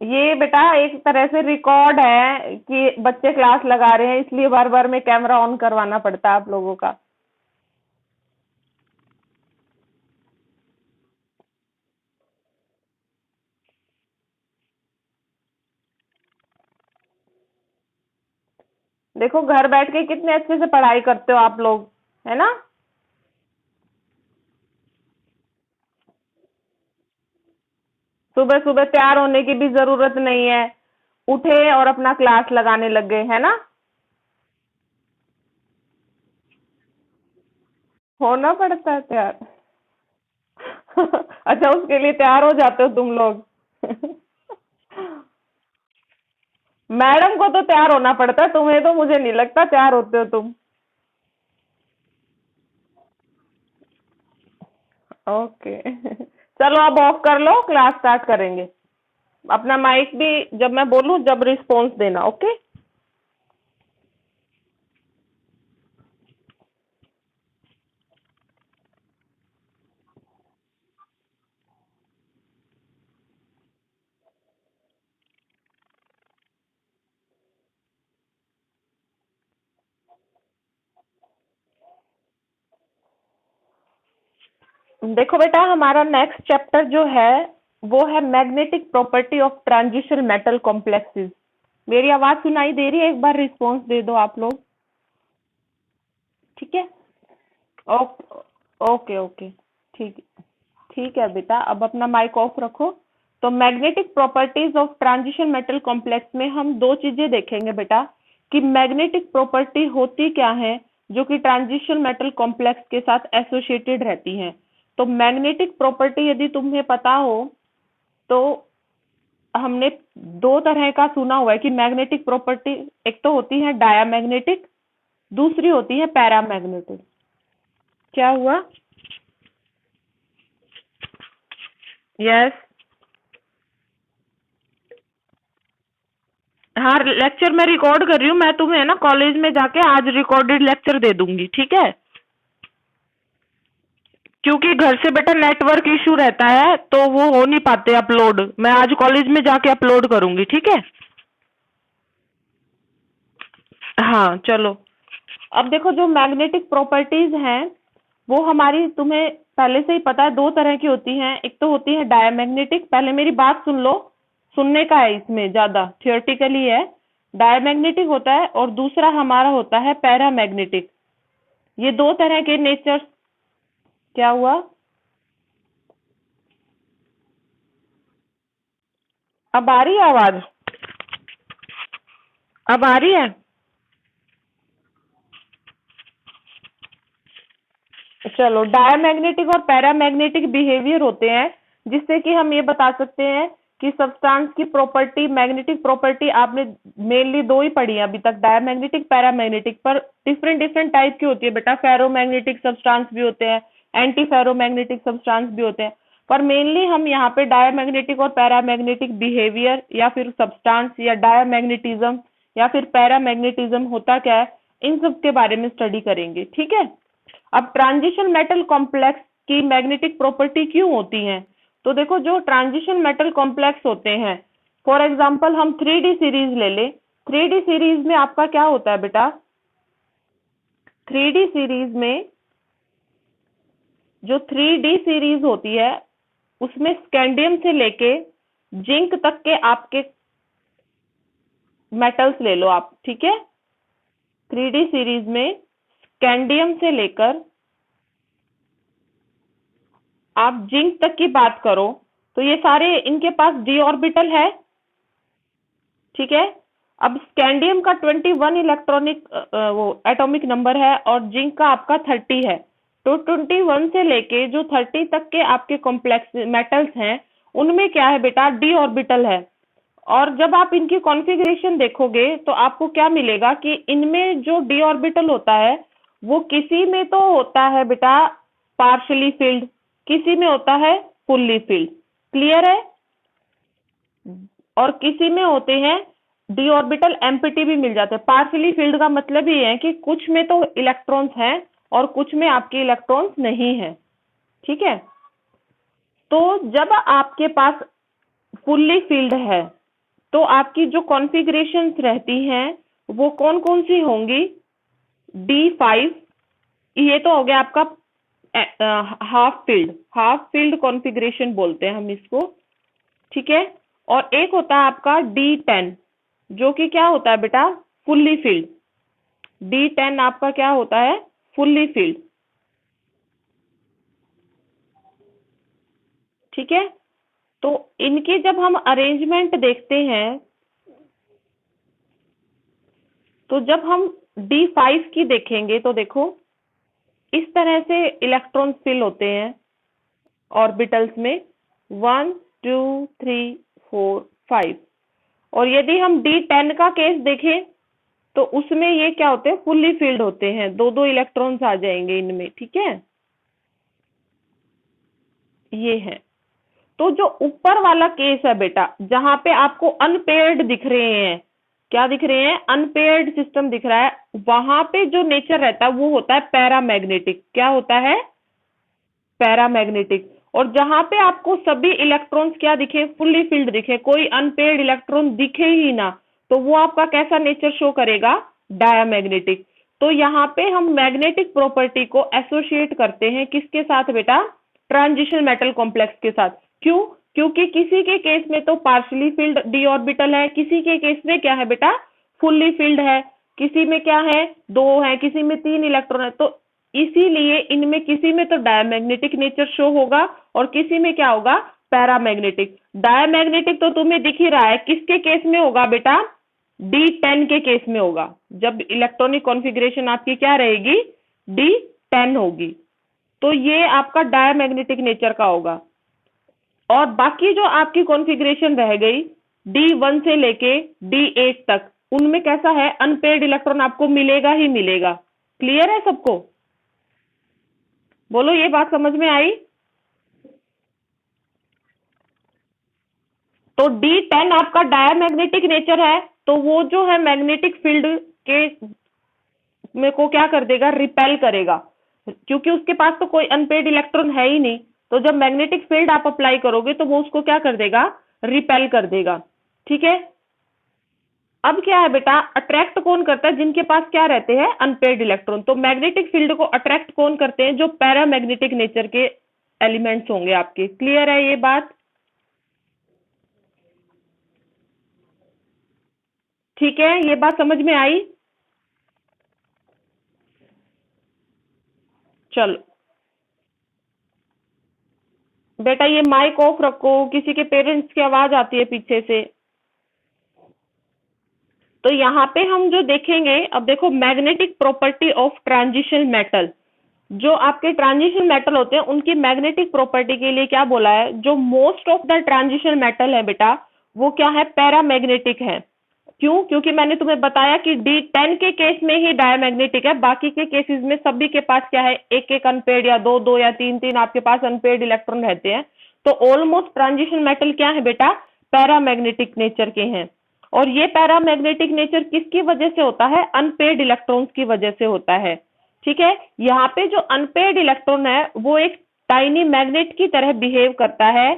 ये बेटा एक तरह से रिकॉर्ड है कि बच्चे क्लास लगा रहे हैं, इसलिए बार बार में कैमरा ऑन करवाना पड़ता है आप लोगों का। देखो घर बैठ के कितने अच्छे से पढ़ाई करते हो आप लोग, है ना। सुबह सुबह तैयार होने की भी जरूरत नहीं है, उठे और अपना क्लास लगाने लग गए, है ना। होना पड़ता है तैयार। अच्छा, उसके लिए तैयार हो जाते हो तुम लोग। मैडम को तो तैयार होना पड़ता है, तुम्हें तो मुझे नहीं लगता तैयार होते हो तुम। ओके। चलो अब ऑफ कर लो, क्लास स्टार्ट करेंगे। अपना माइक भी जब मैं बोलूं जब रिस्पॉन्स देना, ओके। देखो बेटा, हमारा नेक्स्ट चैप्टर जो है वो है magnetic property of transition metal complexes. मेरी आवाज सुनाई दे रही है? एक बार रिस्पॉन्स दे दो आप लोग। ठीक है। Okay okay okay. ठीक ठीक है बेटा, अब अपना माइक ऑफ रखो। तो magnetic properties of transition metal complex में हम दो चीजें देखेंगे बेटा, कि मैग्नेटिक प्रॉपर्टी होती क्या है जो कि ट्रांजिशन मेटल कॉम्प्लेक्स के साथ एसोसिएटेड रहती हैं। तो मैग्नेटिक प्रॉपर्टी यदि तुम्हें पता हो तो हमने दो तरह का सुना हुआ है कि मैग्नेटिक प्रॉपर्टी, एक तो होती है डायामैग्नेटिक, दूसरी होती है पैरामैग्नेटिक। क्या हुआ? यस। हाँ, लेक्चर मैं रिकॉर्ड कर रही हूँ, मैं तुम्हें ना कॉलेज में जाके आज रिकॉर्डेड लेक्चर दे दूंगी, ठीक है। क्योंकि घर से बेटा नेटवर्क इशू रहता है तो वो हो नहीं पाते अपलोड, मैं आज कॉलेज में जाके अपलोड करूंगी, ठीक है। हाँ चलो। अब देखो, जो मैग्नेटिक प्रॉपर्टीज हैं वो हमारी, तुम्हें पहले से ही पता है, दो तरह की होती हैं। एक तो होती है डायमैग्नेटिक, पहले मेरी बात सुन लो, सुनने का है, इसमें ज्यादा थियोरेटिकली है। डायमैग्नेटिक होता है और दूसरा हमारा होता है पैरामैग्नेटिक। ये दो तरह के नेचर। क्या हुआ? अब आ रही है आवाज? अब आ रही है? चलो, डायमैग्नेटिक और पैरामैग्नेटिक बिहेवियर होते हैं, जिससे कि हम ये बता सकते हैं कि सब्सटेंस की प्रॉपर्टी, मैग्नेटिक प्रॉपर्टी आपने मेनली दो ही पढ़ी है अभी तक, डायमैग्नेटिक पैरामैग्नेटिक, पर डिफरेंट डिफरेंट टाइप की होती है बेटा। फेरोमैग्नेटिक सब्सटेंस भी होते हैं, एंटी फेरोमैग्नेटिक सब्सटेंस भी होते हैं, पर मेनली हम यहाँ पे डायमैग्नेटिक और पैरामैग्नेटिक बिहेवियर या फिर सब्सटेंस या डायमैग्नेटिज्म या फिर पैरामैग्नेटिज्म होता क्या है, इन सब के बारे में स्टडी करेंगे, ठीक है। अब ट्रांजिशन मेटल कॉम्प्लेक्स की मैग्नेटिक प्रॉपर्टी क्यों होती है? तो देखो, जो ट्रांजिशन मेटल कॉम्प्लेक्स होते हैं, फॉर एग्जांपल हम 3D सीरीज ले ले। 3D सीरीज में आपका क्या होता है बेटा? 3D सीरीज में, जो 3D सीरीज होती है उसमें स्कैंडियम से लेके जिंक तक के आपके मेटल्स ले लो आप, ठीक है। 3D सीरीज में स्कैंडियम से लेकर आप जिंक तक की बात करो तो ये सारे, इनके पास डी ऑर्बिटल है, ठीक है। अब स्कैंडियम का 21 इलेक्ट्रॉनिक वो एटॉमिक नंबर है और जिंक का आपका 30 है। तो 21 से लेके जो 30 तक के आपके कॉम्प्लेक्स मेटल्स हैं, उनमें क्या है बेटा? डी ऑर्बिटल है। और जब आप इनकी कॉन्फ़िगरेशन देखोगे तो आपको क्या मिलेगा कि इनमें जो डी ऑर्बिटल होता है वो किसी में तो होता है बेटा पार्शियली फिल्ड, किसी में होता है फुल्ली फिल्ड, क्लियर है। और किसी में होते हैं डी ऑर्बिटल एम्प्टी भी मिल जाते हैं। पार्शियली फिल्ड का मतलब ये है कि कुछ में तो इलेक्ट्रॉन्स हैं और कुछ में आपके इलेक्ट्रॉन्स नहीं है, ठीक है। तो जब आपके पास फुल्ली फिल्ड है तो आपकी जो कॉन्फ़िगरेशंस रहती हैं वो कौन कौन सी होंगी? D5, ये तो हो गया आपका हाफ फील्ड कॉन्फ़िगरेशन बोलते हैं हम इसको, ठीक है। और एक होता है आपका D10, जो कि क्या होता है बेटा? Fully field. D10 आपका क्या होता है? फुल्ली फील्ड, ठीक है। तो इनकी जब हम अरेंजमेंट देखते हैं, तो जब हम D5 की देखेंगे तो देखो इस तरह से इलेक्ट्रॉन फिल होते हैं ऑर्बिटल्स में, 1 2 3 4 5। और यदि हम D10 का केस देखें तो उसमें ये क्या होते हैं? फुल्ली फिल्ड होते हैं, दो दो इलेक्ट्रॉन्स आ जाएंगे इनमें, ठीक है। ये है। तो जो ऊपर वाला केस है बेटा, जहां पे आपको अनपेयर्ड दिख रहे हैं, क्या दिख रहे हैं? अनपेयर्ड सिस्टम दिख रहा है, वहां पे जो नेचर रहता है वो होता है पैरामैग्नेटिक। क्या होता है? पैरामैग्नेटिक। और जहां पे आपको सभी इलेक्ट्रॉन्स क्या दिखे? फुल्ली फिल्ड दिखे, कोई अनपेयर्ड इलेक्ट्रॉन दिखे ही ना, तो वो आपका कैसा नेचर शो करेगा? डायामैग्नेटिक। तो यहाँ पे हम मैग्नेटिक प्रॉपर्टी को एसोसिएट करते हैं किसके साथ बेटा? ट्रांजिशन मेटल कॉम्प्लेक्स के साथ। क्यों? क्योंकि किसी के केस में तो पार्शियली फिल्ड डी ऑर्बिटल है, किसी के केस में क्या है बेटा? फुल्ली फिल्ड है, किसी में क्या है? दो है, किसी में तीन इलेक्ट्रॉन है। तो इसीलिए इनमें किसी में तो डायमैग्नेटिक नेचर शो होगा और किसी में क्या होगा? पैरामैग्नेटिक। डायमैग्नेटिक तो तुम्हें दिख ही रहा है, किसके केस में होगा बेटा? D10 के केस में होगा, जब इलेक्ट्रॉनिक कॉन्फ़िगरेशन आपकी क्या रहेगी? D10 होगी। तो ये आपका डायमैग्नेटिक नेचर का होगा। और बाकी जो आपकी कॉन्फ़िगरेशन रह गई D1 से लेके D8 तक, उनमें कैसा है? अनपेयर्ड इलेक्ट्रॉन आपको मिलेगा ही मिलेगा। क्लियर है सबको? बोलो, ये बात समझ में आई? तो D10 आपका डायमैग्नेटिक नेचर है, तो वो जो है मैग्नेटिक फील्ड के में को क्या कर देगा? रिपेल करेगा, क्योंकि उसके पास तो कोई अनपेड इलेक्ट्रॉन है ही नहीं। तो जब मैग्नेटिक फील्ड आप अप्लाई करोगे तो वो उसको क्या कर देगा? रिपेल कर देगा, ठीक है। अब क्या है बेटा? अट्रैक्ट कौन करता है? जिनके पास क्या रहते हैं? Unpaired electron. तो मैग्नेटिक फील्ड को अट्रैक्ट कौन करते हैं? जो पैरामैग्नेटिक नेचर के एलिमेंट्स होंगे आपके। क्लियर है ये बात? ठीक है, ये बात समझ में आई? चलो बेटा, ये माइक ऑफ रखो, किसी के पेरेंट्स की आवाज आती है पीछे से। तो यहाँ पे हम जो देखेंगे, अब देखो magnetic property of transition metal. जो आपके ट्रांजिशन मेटल होते हैं उनकी मैग्नेटिक प्रॉपर्टी के लिए क्या बोला है? जो most of the transition metal है बेटा, वो क्या है? पैरामैग्नेटिक है। क्यों? क्योंकि मैंने तुम्हें बताया कि D10 के केस में ही डायमैग्नेटिक है, बाकी के केसेस में सभी के पास क्या है? एक एक अनपेड या दो दो या तीन तीन आपके पास अनपेड इलेक्ट्रॉन रहते हैं। तो ऑलमोस्ट ट्रांजिशन मेटल क्या है बेटा? पैरामैग्नेटिक नेचर के हैं। और ये पैरामैग्नेटिक नेचर किसकी वजह से होता है? अनपेड इलेक्ट्रॉन्स की वजह से होता है, ठीक है। यहाँ पे जो अनपेड इलेक्ट्रॉन है वो एक टाइनी मैग्नेट की तरह बिहेव करता है,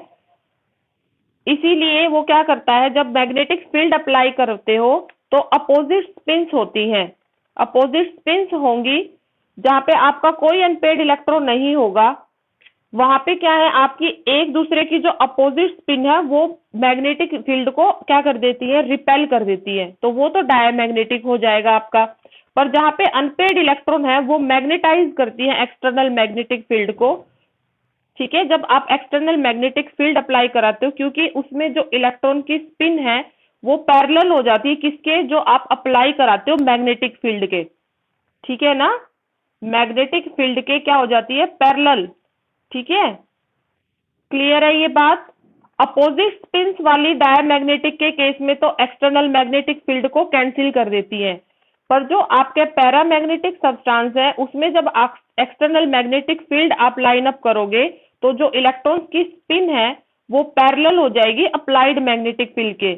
इसीलिए वो क्या करता है? जब मैग्नेटिक फील्ड अप्लाई करते हो तो अपोजिट स्पिन्स होती हैं, अपोजिट स्पिन्स होंगी। जहां पे आपका कोई अनपेड इलेक्ट्रॉन नहीं होगा, वहां पे क्या है? आपकी एक दूसरे की जो अपोजिट स्पिन है वो मैग्नेटिक फील्ड को क्या कर देती है? रिपेल कर देती है। तो वो तो डायमैग्नेटिक हो जाएगा आपका। पर जहां पे अनपेड इलेक्ट्रॉन है वो मैग्नेटाइज करती है एक्सटर्नल मैग्नेटिक फील्ड को, ठीक है। जब आप एक्सटर्नल मैग्नेटिक फील्ड अप्लाई कराते हो, क्योंकि उसमें जो इलेक्ट्रॉन की स्पिन है वो पैरेलल हो जाती है किसके? जो आप अप्लाई कराते हो मैग्नेटिक फील्ड के, ठीक है ना। मैग्नेटिक फील्ड के क्या हो जाती है? पैरेलल, ठीक है। क्लियर है ये बात? अपोजिट स्पिन्स वाली डायमैग्नेटिक के केस में तो एक्सटर्नल मैग्नेटिक फील्ड को कैंसिल कर देती है। पर जो आपके पैरामैग्नेटिक सब्सटेंस है उसमें जब आप एक्सटर्नल मैग्नेटिक फील्ड आप लाइन अप करोगे तो जो इलेक्ट्रॉन्स की स्पिन है वो पैरेलल हो जाएगी अप्लाइड मैग्नेटिक फील्ड के,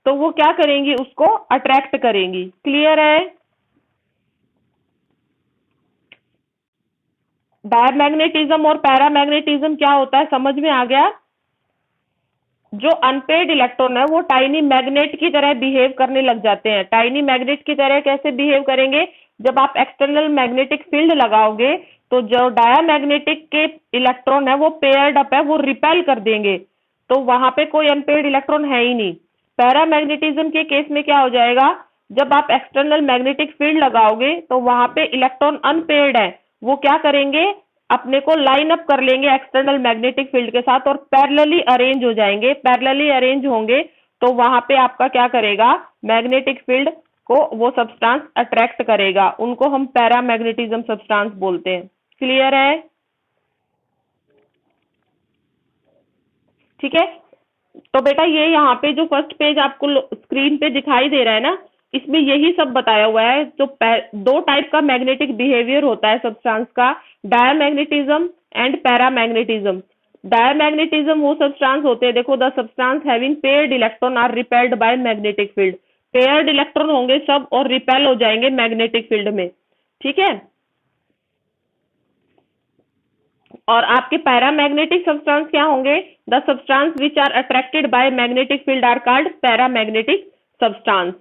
तो वो क्या करेंगी? उसको अट्रैक्ट करेंगी। क्लियर है? डायमैग्नेटिज्म और पैरामैग्नेटिज्म क्या होता है, समझ में आ गया? जो अनपेड इलेक्ट्रॉन है वो टाइनी मैग्नेट की तरह बिहेव करने लग जाते हैं। टाइनी मैग्नेट की तरह कैसे बिहेव करेंगे? जब आप एक्सटर्नल मैग्नेटिक फील्ड लगाओगे तो जो डायामैग्नेटिक के इलेक्ट्रॉन है वो पेयर्ड अप है, वो रिपेल कर देंगे, तो वहां पे कोई अनपेड इलेक्ट्रॉन है ही नहीं। पैरामैग्नेटिज्म के केस में क्या हो जाएगा? जब आप एक्सटर्नल मैग्नेटिक फील्ड लगाओगे तो वहां पे इलेक्ट्रॉन अनपेयर्ड है, वो क्या करेंगे? अपने को लाइन अप कर लेंगे एक्सटर्नल मैग्नेटिक फील्ड के साथ और पैरेलली अरेंज हो जाएंगे। पैरेलली अरेंज होंगे तो वहां पे आपका क्या करेगा? मैग्नेटिक फील्ड को वो सब्सटेंस अट्रैक्ट करेगा, उनको हम पैरामैग्नेटिज्म सब्सटेंस बोलते हैं। क्लियर है? ठीक है। तो बेटा ये यहाँ पे जो फर्स्ट पेज आपको स्क्रीन पे दिखाई दे रहा है ना, इसमें यही सब बताया हुआ है। जो दो टाइप का मैग्नेटिक बिहेवियर होता है सब्सटेंस का, डायमैग्नेटिज्म एंड पैरामैग्नेटिज्म। डायमैग्नेटिज्म वो सब्सटेंस होते हैं, देखो, the substance having paired electron are repelled by magnetic field. Paired electron होंगे सब और रिपेल हो जाएंगे मैग्नेटिक फील्ड में। ठीक है। और आपके पैरामैग्नेटिक सब्सटेंस क्या होंगे? The substance which are attracted by magnetic field are called paramagnetic substance.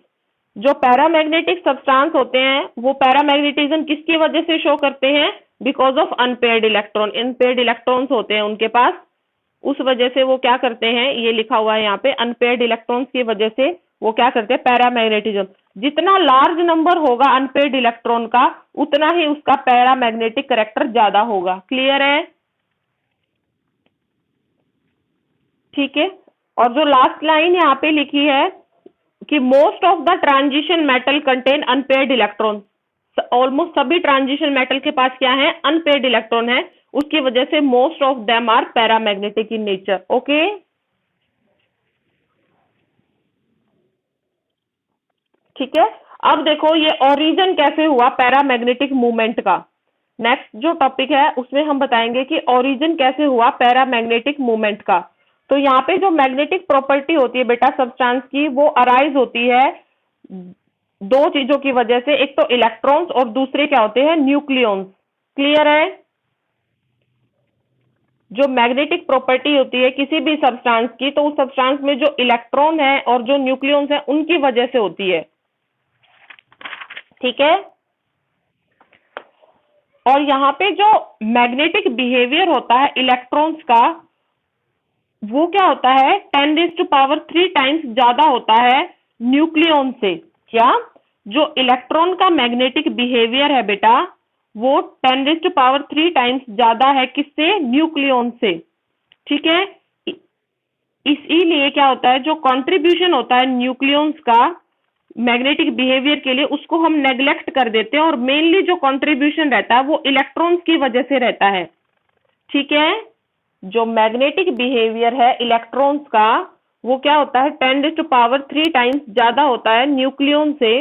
जो पैरामैग्नेटिक सब्सटेंस होते हैं वो पैरामैग्नेटिज्म किसकी वजह से शो करते हैं? Because of unpaired electron. Unpaired electrons होते हैं उनके पास, उस वजह से वो क्या करते हैं, ये लिखा हुआ है यहाँ पे, अनपेयर्ड इलेक्ट्रॉन्स की वजह से वो क्या करते हैं? पैरामैग्नेटिज्म। जितना लार्ज नंबर होगा अनपेयर्ड इलेक्ट्रॉन का, उतना ही उसका पैरामैग्नेटिक करेक्टर ज्यादा होगा। क्लियर है? ठीक है। और जो लास्ट लाइन यहाँ पे लिखी है कि most of the transition metal contain unpaired electron. Almost सभी ट्रांजिशन मेटल के पास क्या है? अनपेयर्ड इलेक्ट्रॉन है, उसकी वजह से most of them are paramagnetic in nature. Okay. ठीक है। अब देखो ये ओरिजिन कैसे हुआ पैरामैग्नेटिक मूवमेंट का। नेक्स्ट जो टॉपिक है उसमें हम बताएंगे कि ओरिजिन कैसे हुआ पैरामैग्नेटिक मूवमेंट का। तो यहाँ पे जो मैग्नेटिक प्रॉपर्टी होती है बेटा सब्सटेंस की, वो अराइज होती है दो चीजों की वजह से, एक तो इलेक्ट्रॉन्स और दूसरे क्या होते हैं? न्यूक्लियॉन्स। क्लियर है? जो मैग्नेटिक प्रॉपर्टी होती है किसी भी सब्सटेंस की, तो उस सब्सटेंस में जो इलेक्ट्रॉन है और जो न्यूक्लियॉन्स है उनकी वजह से होती है। ठीक है। और यहाँ पे जो मैग्नेटिक बिहेवियर होता है इलेक्ट्रॉन्स का, वो क्या होता है? 10⁻³ टाइम्स ज्यादा होता है न्यूक्लियॉन से। क्या? जो इलेक्ट्रॉन का मैग्नेटिक बिहेवियर है बेटा, वो 10⁻³ टाइम्स ज्यादा है किससे? न्यूक्लियॉन से। ठीक है। इसीलिए क्या होता है, जो कंट्रीब्यूशन होता है न्यूक्लियॉन्स का मैग्नेटिक बिहेवियर के लिए, उसको हम नेग्लेक्ट कर देते हैं और मेनली जो कंट्रीब्यूशन रहता है वो इलेक्ट्रॉन्स की वजह से रहता है। ठीक है। जो मैग्नेटिक बिहेवियर है इलेक्ट्रॉन्स का, वो क्या होता है? 10⁻³ टाइम्स ज्यादा होता है न्यूक्लियॉन से।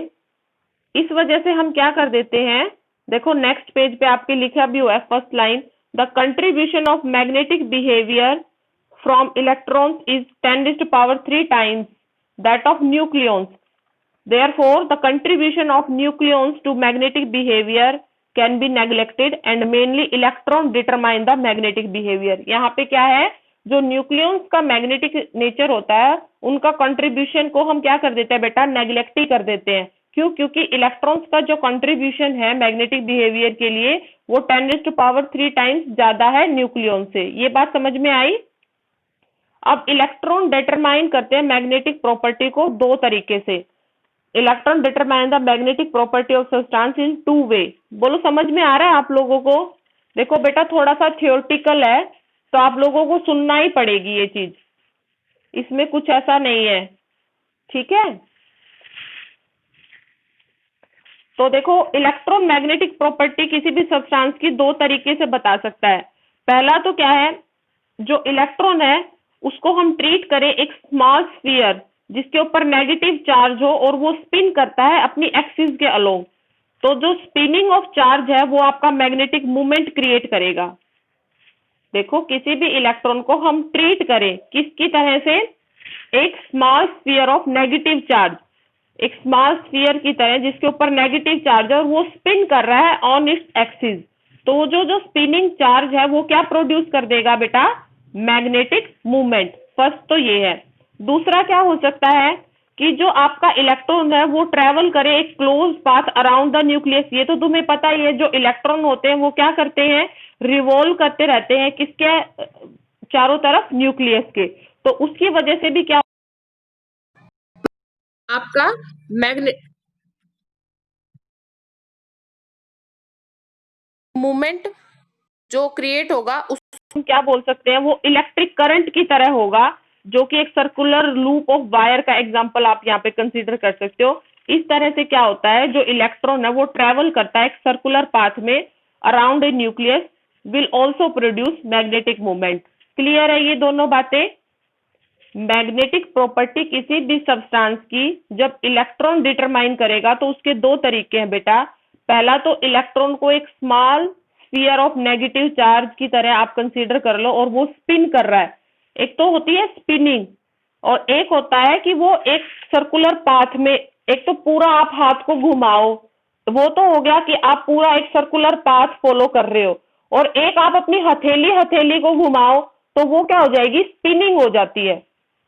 इस वजह से हम क्या कर देते हैं, देखो नेक्स्ट पेज पे आपके लिखा भी हुआ है first line, the contribution of magnetic behaviour from electrons is 10⁻³ times that of nucleons. Therefore, the contribution of nucleons to magnetic behavior can be neglected and mainly electron determine the magnetic behavior। यहाँ पे क्या है, जो nucleons का magnetic nature होता है उनका contribution को हम क्या कर देते हैं बेटा? नेग्लेक्ट ही कर देते हैं। क्यों? क्योंकि इलेक्ट्रॉन्स का जो कंट्रीब्यूशन है मैग्नेटिक बिहेवियर के लिए वो 10⁻³ टाइम्स ज्यादा है न्यूक्लियन से। ये बात समझ में आई? अब इलेक्ट्रॉन डिटरमाइन करते हैं मैग्नेटिक प्रॉपर्टी को दो तरीके से। Electron determine the magnetic property of substance in 2 वे। बोलो समझ में आ रहा है आप लोगों को? देखो बेटा थोड़ा सा थियोरटिकल है तो आप लोगों को सुनना ही पड़ेगी ये चीज, इसमें कुछ ऐसा नहीं है। ठीक है। तो देखो इलेक्ट्रॉन मैग्नेटिक प्रॉपर्टी किसी भी सब्सटेंस की दो तरीके से बता सकता है। पहला तो क्या है, जो इलेक्ट्रॉन है उसको हम ट्रीट करें एक स्मॉल स्फीयर जिसके ऊपर नेगेटिव चार्ज हो और वो स्पिन करता है अपनी एक्सिस के अलोंग, तो जो स्पिनिंग ऑफ चार्ज है वो आपका मैग्नेटिक मूवमेंट क्रिएट करेगा। देखो किसी भी इलेक्ट्रॉन को हम ट्रीट करें किसकी तरह से? एक small sphere of negative charge, एक स्मॉल स्फीयर की तरह जिसके ऊपर नेगेटिव चार्ज है और वो स्पिन कर रहा है ऑन इट्स एक्सिस। तो जो जो स्पिनिंग चार्ज है वो क्या प्रोड्यूस कर देगा बेटा? Magnetic movement. फर्स्ट तो ये है। दूसरा क्या हो सकता है कि जो आपका इलेक्ट्रॉन है वो ट्रेवल करे एक close path around the nucleus. ये तो तुम्हें पता ही है, जो इलेक्ट्रॉन होते हैं वो क्या करते हैं, रिवॉल्व करते रहते हैं किसके चारों तरफ, न्यूक्लियस के। तो उसकी वजह से भी क्या आपका मैग्नेट मूवमेंट जो क्रिएट होगा उस हम क्या बोल सकते हैं, वो इलेक्ट्रिक करंट की तरह होगा, जो कि एक सर्कुलर लूप ऑफ वायर का एग्जांपल आप यहाँ पे कंसीडर कर सकते हो। इस तरह से क्या होता है, जो इलेक्ट्रॉन है वो ट्रेवल करता है एक सर्कुलर पाथ में around a nucleus, will also produce magnetic movement. Clear है ये दोनों बातें? मैग्नेटिक प्रॉपर्टी किसी भी सब्सटेंस की जब इलेक्ट्रॉन डिटरमाइन करेगा तो उसके दो तरीके हैं बेटा। पहला तो इलेक्ट्रॉन को एक small sphere of negative charge की तरह आप कंसीडर कर लो और वो स्पिन कर रहा है। एक तो होती है स्पिनिंग, और एक होता है कि वो एक सर्कुलर पाथ में, एक तो पूरा आप हाथ को घुमाओ, वो तो हो गया कि आप पूरा एक सर्कुलर पाथ फॉलो कर रहे हो, और एक आप अपनी हथेली हथेली को घुमाओ तो वो क्या हो जाएगी, स्पिनिंग हो जाती है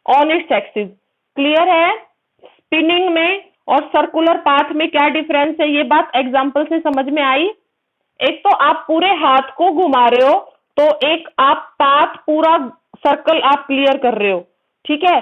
ऑन इट्स एक्सिस। क्लियर है? स्पिनिंग में और सर्कुलर पाथ में क्या डिफरेंस है, ये बात एग्जांपल से समझ में आई? एक तो आप पूरे हाथ को घुमा रहे हो, तो एक आप पाथ पूरा सर्कल आप क्लियर कर रहे हो, ठीक है।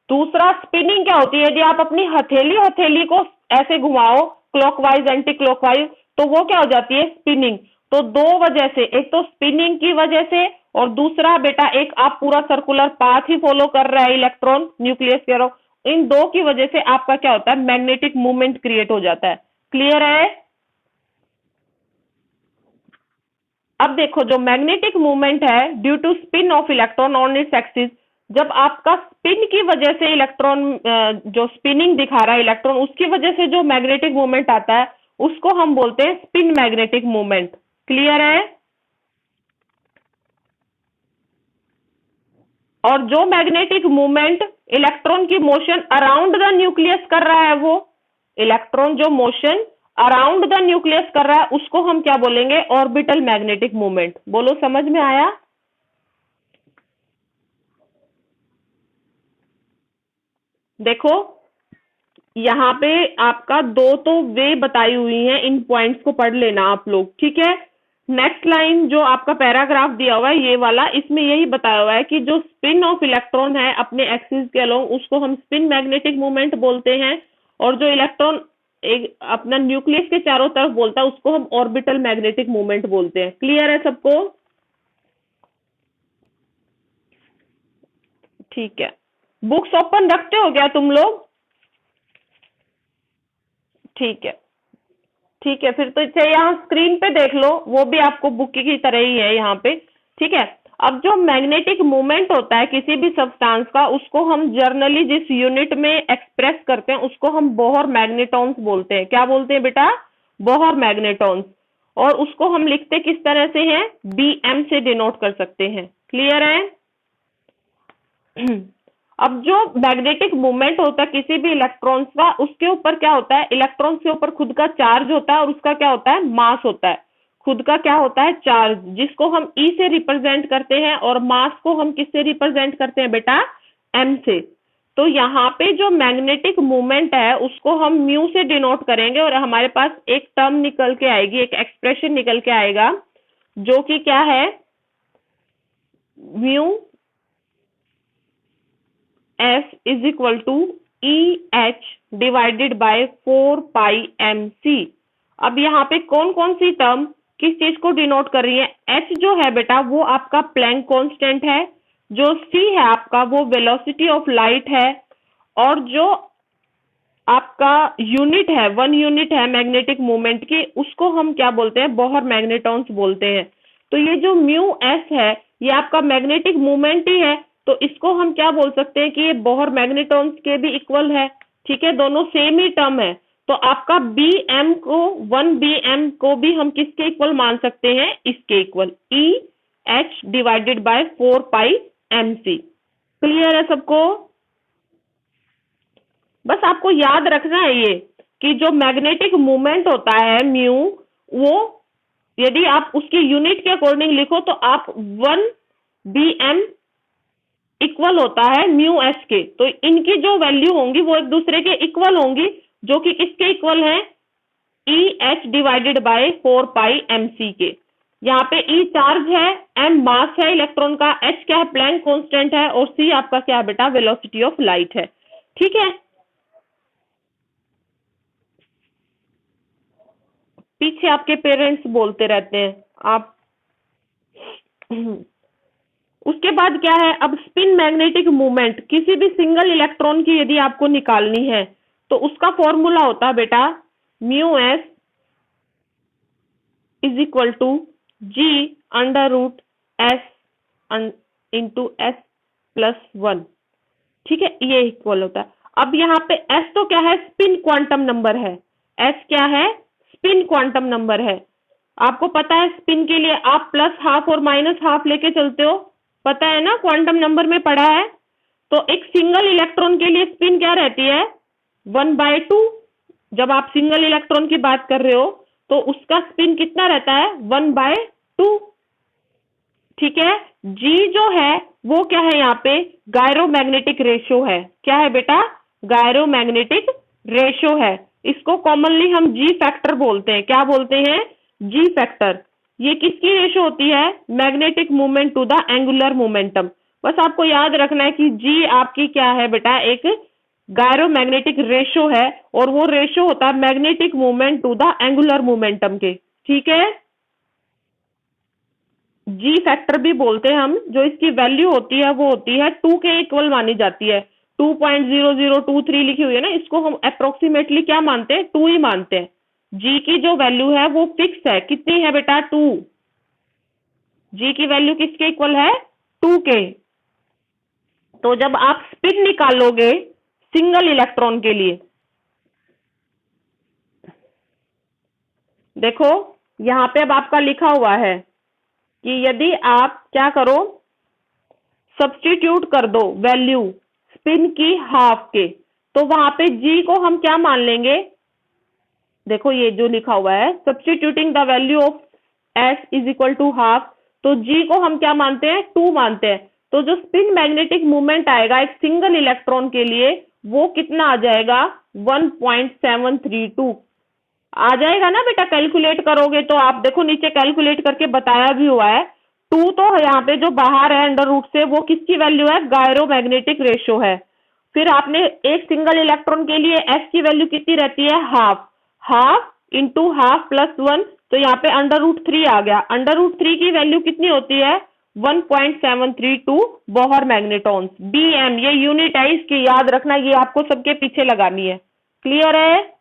दूसरा स्पिनिंग क्या होती है, यदि आप अपनी हथेली हथेली को ऐसे घुमाओ क्लॉकवाइज एंटी क्लॉकवाइज, तो वो क्या हो जाती है, स्पिनिंग। तो दो वजह से, एक तो स्पिनिंग की वजह से, और दूसरा बेटा एक आप पूरा सर्कुलर पाथ ही फॉलो कर रहा है इलेक्ट्रॉन न्यूक्लियस के अराउंड, इन दो की वजह से आपका क्या होता है, मैग्नेटिक मूवमेंट क्रिएट हो जाता है। क्लियर है? अब देखो, जो मैग्नेटिक मूवमेंट है due to spin of electron on its axis, जब आपका स्पिन की वजह से इलेक्ट्रॉन जो स्पिनिंग दिखा रहा है इलेक्ट्रॉन, उसकी वजह से जो मैग्नेटिक मूवमेंट आता है उसको हम बोलते हैं स्पिन मैग्नेटिक मूवमेंट। क्लियर है? और जो मैग्नेटिक मूवमेंट इलेक्ट्रॉन की मोशन अराउंड द न्यूक्लियस कर रहा है, वो इलेक्ट्रॉन जो मोशन अराउंड द न्यूक्लियस कर रहा है उसको हम क्या बोलेंगे, ऑर्बिटल मैग्नेटिक मूवमेंट। बोलो, समझ में आया? देखो, यहाँ पे आपका दो तो वे बताई हुई हैं, इन पॉइंट्स को पढ़ लेना आप लोग, ठीक है। नेक्स्ट लाइन जो आपका पैराग्राफ दिया हुआ है ये वाला, इसमें यही बताया हुआ है कि जो स्पिन ऑफ इलेक्ट्रॉन है अपने एक्सिस के अलोंग, उसको हम स्पिन मैग्नेटिक मूवमेंट बोलते हैं, और जो इलेक्ट्रॉन एक अपना न्यूक्लियस के चारों तरफ बोलता है उसको हम ऑर्बिटल मैग्नेटिक मूवमेंट बोलते हैं। क्लियर है सबको? ठीक है। बुक्स ओपन रखते हो क्या तुम लोग? ठीक है, ठीक है, फिर तो चाहे यहाँ स्क्रीन पे देख लो, वो भी आपको बुक की तरह ही है यहाँ पे, ठीक है। अब जो मैग्नेटिक मूवमेंट होता है किसी भी सब्सटेंस का, उसको हम जर्नली जिस यूनिट में एक्सप्रेस करते हैं उसको हम बोहर मैग्नेटॉन्स बोलते हैं। क्या बोलते हैं बेटा? बोहर मैग्नेटॉन्स। और उसको हम लिखते किस तरह से हैं, BM से डिनोट कर सकते हैं। क्लियर है? अब जो मैग्नेटिक मूवमेंट होता है किसी भी इलेक्ट्रॉन्स का, उसके ऊपर क्या होता है, इलेक्ट्रॉन्स के ऊपर खुद का चार्ज होता है और उसका क्या होता है, मास होता है। खुद का क्या होता है, चार्ज, जिसको हम E से रिप्रेजेंट करते हैं, और मास को हम किससे रिप्रेजेंट करते हैं बेटा, M से। तो यहाँ पे जो मैग्नेटिक मूवमेंट है उसको हम म्यू से डिनोट करेंगे, और हमारे पास एक टर्म निकल के आएगी, एक एक्सप्रेशन निकल के आएगा, जो कि क्या है, mu F is equal to EH divided by 4πmc। अब यहाँ पे कौन कौन सी टर्म किस चीज को डिनोट कर रही है? H जो है बेटा वो आपका प्लैंक कांस्टेंट है, जो C है आपका वो वेलोसिटी ऑफ लाइट है, और जो आपका यूनिट है, 1 यूनिट है मैग्नेटिक मूवमेंट की, उसको हम क्या बोलते हैं, बोहर मैग्नेटॉन्स बोलते हैं। तो ये जो म्यू एस है ये आपका मैग्नेटिक मूवमेंट ही है, तो इसको हम क्या बोल सकते हैं कि ये बोहर मैग्नेटॉन्स के भी इक्वल है, ठीक है, दोनों सेम ही टर्म है। तो आपका BM को, 1BM को भी हम किसके इक्वल मान सकते हैं, इसके equal, EH divided by 4πmc। Clear है सबको? बस आपको याद रखना है ये कि जो मैग्नेटिक मूवमेंट होता है म्यू, वो यदि आप उसकी यूनिट के अकॉर्डिंग लिखो तो आप 1 BM इक्वल होता है म्यू एस के। तो इनकी जो वैल्यू होंगी वो एक दूसरे के इक्वल होंगी, जो कि किसके इक्वल है, E H divided by 4 pi M C के। यहाँ पे ई चार्ज है, एम मास है इलेक्ट्रॉन का, एच क्या है, प्लैंक कांस्टेंट है, और सी आपका क्या है बेटा, वेलोसिटी ऑफ लाइट है। ठीक है, पीछे आपके पेरेंट्स बोलते रहते हैं आप। उसके बाद क्या है, अब स्पिन मैग्नेटिक मूवमेंट किसी भी सिंगल इलेक्ट्रॉन की यदि आपको निकालनी है तो उसका फॉर्मूला होता है बेटा mu S is equal to G under root S into S plus one. ठीक है, ये इक्वल होता है। अब यहाँ पे एस तो क्या है, स्पिन क्वांटम नंबर है। एस क्या है, स्पिन क्वांटम नंबर है। आपको पता है स्पिन के लिए आप प्लस हाफ और माइनस हाफ लेके चलते हो, पता है ना, क्वांटम नंबर में पढ़ा है। तो एक सिंगल इलेक्ट्रॉन के लिए स्पिन क्या रहती है, 1/2। जब आप सिंगल इलेक्ट्रॉन की बात कर रहे हो तो उसका स्पिन कितना रहता है, 1/2। ठीक है, जी जो है वो क्या है, यहाँ पे गायरोमैग्नेटिक रेशियो है। क्या है बेटा, गायरोमैग्नेटिक रेशियो है। इसको कॉमनली हम जी फैक्टर बोलते हैं। क्या बोलते हैं, जी फैक्टर। ये किसकी रेशियो होती है, magnetic movement to the angular momentum. बस आपको याद रखना है कि जी आपकी क्या है बेटा, एक गायरोमैग्नेटिक रेशियो है, और वो रेशियो होता है magnetic movement to the angular momentum के। ठीक है, जी फैक्टर भी बोलते हैं हम। जो इसकी वैल्यू होती है वो होती है 2 के इक्वल मानी जाती है। 2.0023 लिखी हुई है ना, इसको हम अप्रोक्सीमेटली क्या मानते हैं, 2 ही मानते हैं। जी की जो वैल्यू है वो फिक्स है, कितनी है बेटा, 2। जी की वैल्यू किसके इक्वल है, 2 के। तो जब आप स्पिन निकालोगे सिंगल इलेक्ट्रॉन के लिए, देखो यहां पे अब आपका लिखा हुआ है कि यदि आप क्या करो, सब्स्टिट्यूट कर दो वैल्यू स्पिन की हाफ के, तो वहां पे जी को हम क्या मान लेंगे, देखो ये जो लिखा हुआ है, substituting the value of S is equal to half. तो जी को हम क्या मानते हैं, 2 मानते हैं। तो जो स्पिन मैग्नेटिक मूवमेंट आएगा एक सिंगल इलेक्ट्रॉन के लिए, वो कितना आ जाएगा, 1.732 आ जाएगा ना बेटा। कैलकुलेट करोगे तो आप देखो नीचे कैलकुलेट करके बताया भी हुआ है। 2 तो यहाँ पे जो बाहर है अंडर रूट से, वो किसकी वैल्यू है, गायरोमैग्नेटिक रेशियो है। फिर आपने एक सिंगल इलेक्ट्रॉन के लिए एस की वैल्यू कितनी रहती है, half. Half into half plus 1, तो यहाँ पे अंडर रूट 3 आ गया। अंडर रूट 3 की वैल्यू कितनी होती है, 1.732 बोहर मैग्नेटॉन्स। BM ये यूनिट है इसकी, याद रखना, ये आपको सबके पीछे लगानी है। क्लियर है।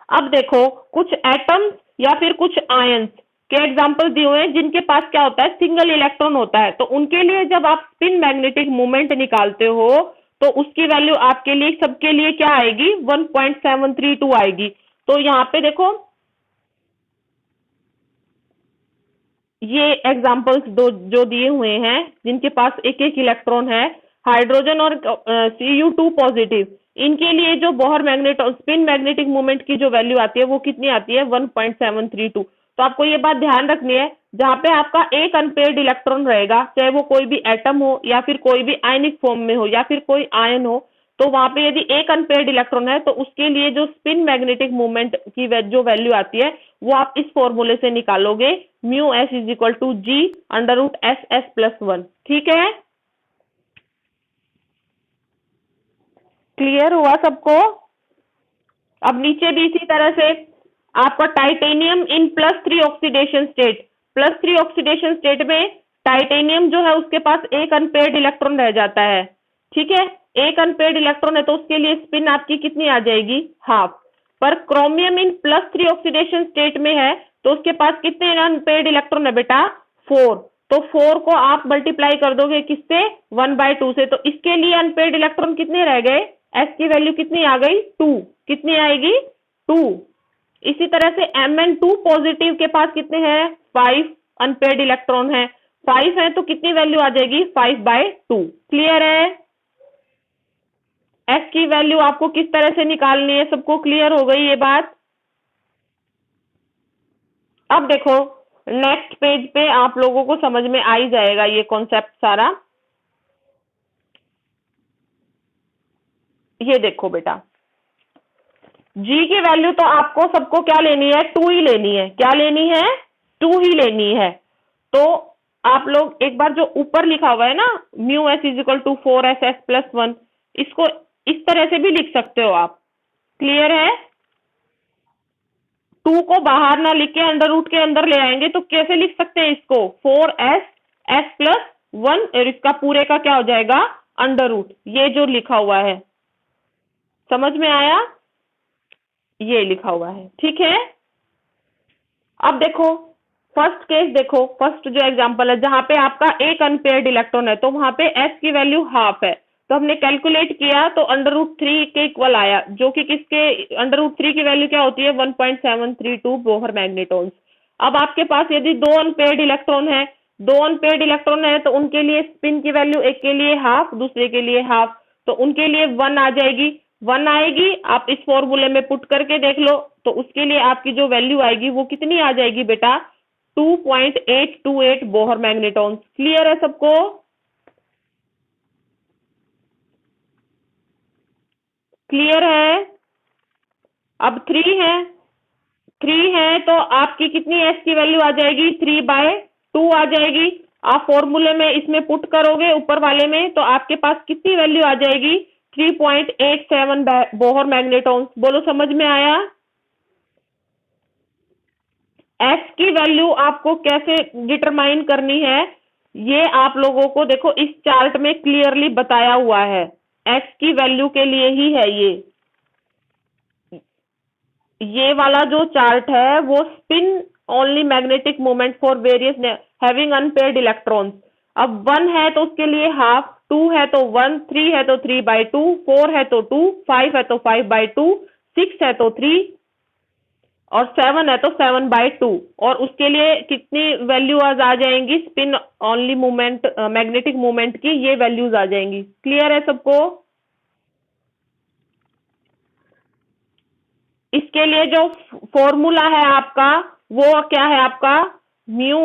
अब देखो कुछ एटम्स या फिर कुछ आयंस के एग्जांपल दिए हुए हैं जिनके पास क्या होता है, सिंगल इलेक्ट्रॉन होता है। तो उनके लिए जब आप स्पिन मैग्नेटिक मूवमेंट निकालते हो तो उसकी वैल्यू आपके लिए सबके लिए क्या आएगी, 1.732 आएगी। तो यहाँ पे देखो ये एग्जांपल्स दो जो दिए हुए हैं जिनके पास एक एक इलेक्ट्रॉन है, हाइड्रोजन और Cu2 पॉजिटिव, इनके लिए जो Bohr magnet spin magnetic movement की जो वैल्यू आती है वो कितनी आती है, 1.732। तो आपको ये बात ध्यान रखनी है, जहां पे आपका एक अनपेयर्ड इलेक्ट्रॉन रहेगा, चाहे वो कोई भी एटम हो या फिर कोई भी आयनिक फॉर्म में हो या फिर कोई आयन हो, तो वहां पे यदि एक अनपेयर्ड इलेक्ट्रॉन है तो उसके लिए जो स्पिन मैग्नेटिक मूवमेंट की जो वैल्यू आती है वो आप इस फॉर्मूले से निकालोगे, mu S is equal to G under root S S plus 1। ठीक है, क्लियर हुआ सबको। अब नीचे भी इसी तरह से आपका टाइटेनियम इन +3 ऑक्सीडेशन स्टेट, +3 ऑक्सीडेशन स्टेट में टाइटेनियम जो है उसके पास एक अनपेयर्ड इलेक्ट्रॉन रह जाता है। ठीक है, एक अनपेयर्ड इलेक्ट्रॉन है तो उसके लिए स्पिन आपकी कितनी आ जाएगी, हाफ। पर क्रोमियम इन +3 ऑक्सीडेशन स्टेट में है तो उसके पास कितने अनपेयर्ड इलेक्ट्रॉन है बेटा, 4। तो 4 को आप मल्टीप्लाई कर दोगे किससे, 1/2 से। तो इसके लिए अनपेयर्ड इलेक्ट्रॉन कितने रह गए, एस की वैल्यू कितनी आ गई, 2। कितनी आएगी, 2। इसी तरह से Mn2 पॉजिटिव के पास कितने हैं, 5 अनपेयर्ड इलेक्ट्रॉन है। 5 है तो कितनी वैल्यू आ जाएगी, 5/2। क्लियर है। एस की वैल्यू आपको किस तरह से निकालनी है, सबको क्लियर हो गई ये बात। अब देखो नेक्स्ट पेज पे आप लोगों को समझ में आ ही जाएगा ये कॉन्सेप्ट सारा। ये देखो बेटा, जी की वैल्यू तो आपको सबको क्या लेनी है, 2 ही लेनी है। क्या लेनी है, 2 ही लेनी है। तो आप लोग एक बार जो ऊपर लिखा हुआ है ना, mu S is equal to 4SS+1, इसको इस तरह से भी लिख सकते हो आप। क्लियर है? 2 को बाहर ना लिख के अंडर रूट के अंदर ले आएंगे तो कैसे लिख सकते हैं इसको, 4SS+1, और इसका पूरे का क्या हो जाएगा, अंडर रूट। ये जो लिखा हुआ है, समझ में आया? ये लिखा हुआ है, ठीक है। अब देखो फर्स्ट केस, देखो फर्स्ट जो एग्जांपल है जहां पे आपका एक अनपेयर्ड इलेक्ट्रॉन है, तो वहां पे एस की वैल्यू हाफ है, तो हमने कैलकुलेट किया तो अंडर रूट 3 के इक्वल आया, जो कि किसके, अंडर रूट 3 की वैल्यू क्या होती है, 1.732 बोहर मैग्नेटॉन्स। अब आपके पास यदि दो अनपेयर्ड इलेक्ट्रॉन है, दो अनपेयर्ड इलेक्ट्रॉन है, तो उनके लिए स्पिन की वैल्यू, एक के लिए हाफ, दूसरे के लिए हाफ, तो उनके लिए 1 आ जाएगी। 1 आएगी, आप इस फॉर्मूले में पुट करके देख लो, तो उसके लिए आपकी जो वैल्यू आएगी वो कितनी आ जाएगी बेटा, 2.828 बोहर मैग्नेटॉन्स। क्लियर है सबको? क्लियर है? अब 3 है, 3 है तो आपकी कितनी एस की वैल्यू आ जाएगी, 3/2 आ जाएगी। आप फॉर्मूले में इसमें पुट करोगे ऊपर वाले में, तो आपके पास कितनी वैल्यू आ जाएगी, 3.87 बोहर मैग्नेटॉन्स। बोलो समझ में आया? एस की वैल्यू आपको कैसे डिटरमाइन करनी है, ये आप लोगों को देखो इस चार्ट में क्लियरली बताया हुआ है। एस की वैल्यू के लिए ही है ये वाला जो चार्ट है वो spin only magnetic moment for various having unpaired electrons. अब 1 है तो उसके लिए हाफ, 2 है तो 1, 3 है तो 3/2, 4 है तो 2, 5 है तो 5/2, 6 है तो 3, और 7 है तो 7/2। और उसके लिए कितनी वैल्यू आ जाएंगी, spin only movement magnetic movement की ये वैल्यूज आ जाएंगी। क्लियर है सबको? इसके लिए जो फॉर्मूला है आपका वो क्या है आपका, mu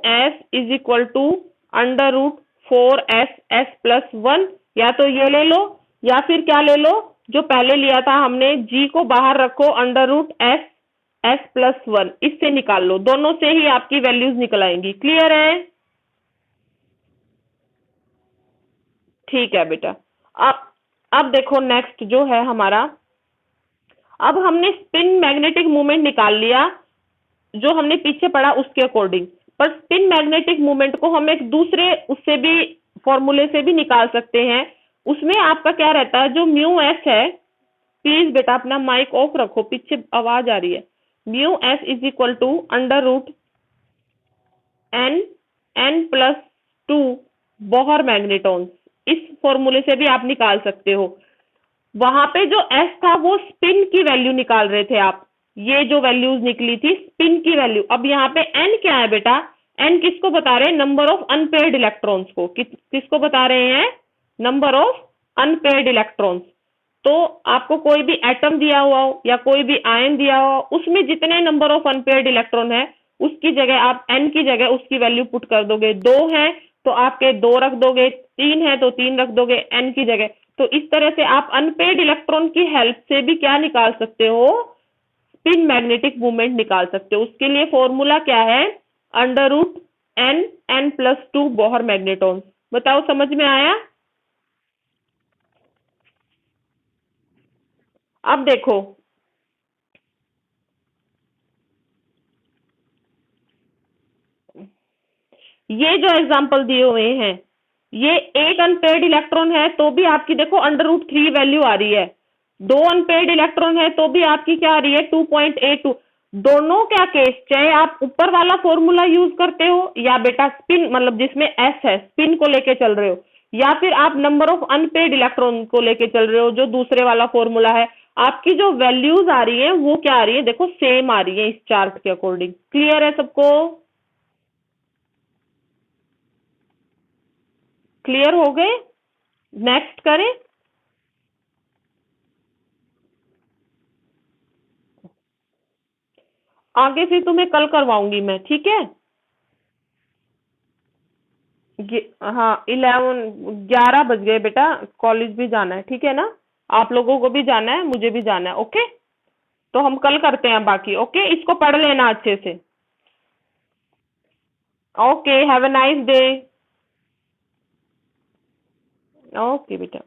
S is equal to under root 4SS+1, या तो ये ले लो या फिर क्या ले लो, जो पहले लिया था हमने, जी को बाहर रखो, अंडर रूट SS+1, इससे निकाल लो, दोनों से ही आपकी वैल्यूज निकल आएंगी। क्लियर है? ठीक है बेटा। अब देखो नेक्स्ट जो है हमारा, अब हमने स्पिन मैग्नेटिक मूवमेंट निकाल लिया जो हमने पीछे पढ़ा उसके अकॉर्डिंग, पर स्पिन मैग्नेटिक मूवमेंट को हम एक दूसरे उससे भी फॉर्मूले से भी निकाल सकते हैं। उसमें आपका क्या रहता है, जो म्यू एस है, प्लीज बेटा अपना माइक ऑफ रखो, पीछे आवाज आ रही है। Mu S is equal to under root N n+2 Bohr magnetons. इस फॉर्मूले से भी आप निकाल सकते हो। वहां पे जो एस था वो स्पिन की वैल्यू निकाल रहे थे आप, ये जो वैल्यूज निकली थी स्पिन की वैल्यू। अब यहाँ पे एन क्या है बेटा, एन किसको बता रहे हैं, नंबर ऑफ अनपेयर्ड इलेक्ट्रॉन्स को। किसको बता रहे हैं, नंबर ऑफ अनपेयर्ड इलेक्ट्रॉन्स। तो आपको कोई भी एटम दिया हुआ हो या कोई भी आयन दिया हो, उसमें जितने नंबर ऑफ अनपेयर्ड इलेक्ट्रॉन है उसकी जगह आप एन की जगह उसकी वैल्यू पुट कर दोगे। 2 है तो आपके 2 रख दोगे, 3 है तो 3 रख दोगे एन की जगह। तो इस तरह से आप अनपेयर्ड इलेक्ट्रॉन की हेल्प से भी क्या निकाल सकते हो, स्पिन मैग्नेटिक मूवमेंट निकाल सकते हो। उसके लिए फॉर्मूला क्या है, under root n+2 Bohr magneton. बताओ समझ में आया? अब देखो ये जो एग्जांपल दिए हुए हैं, ये एक अनपेयर्ड इलेक्ट्रॉन है तो भी आपकी देखो अंडर रूट 3 वैल्यू आ रही है, 2 अनपेयर्ड इलेक्ट्रॉन है तो भी आपकी क्या आ रही है, 2.82। दोनों क्या केस, चाहे आप ऊपर वाला फॉर्मूला यूज करते हो या बेटा स्पिन मतलब जिसमें एस है स्पिन को लेके चल रहे हो, या फिर आप नंबर ऑफ अनपेयर्ड इलेक्ट्रॉन को लेके चल रहे हो जो दूसरे वाला फॉर्मूला है, आपकी जो वैल्यूज आ रही है वो क्या आ रही है, देखो सेम आ रही है इस चार्ट के अकॉर्डिंग। क्लियर है सबको? क्लियर हो गए? नेक्स्ट करें। आगे फिर तुम्हें कल करवाऊंगी मैं, ठीक है। हाँ 11 बज गए बेटा, कॉलेज भी जाना है, ठीक है ना। आप लोगों को भी जाना है, मुझे भी जाना है, ओके। तो हम कल करते हैं बाकी, ओके। इसको पढ़ लेना अच्छे से। Okay, have a nice day. Okay बेटा।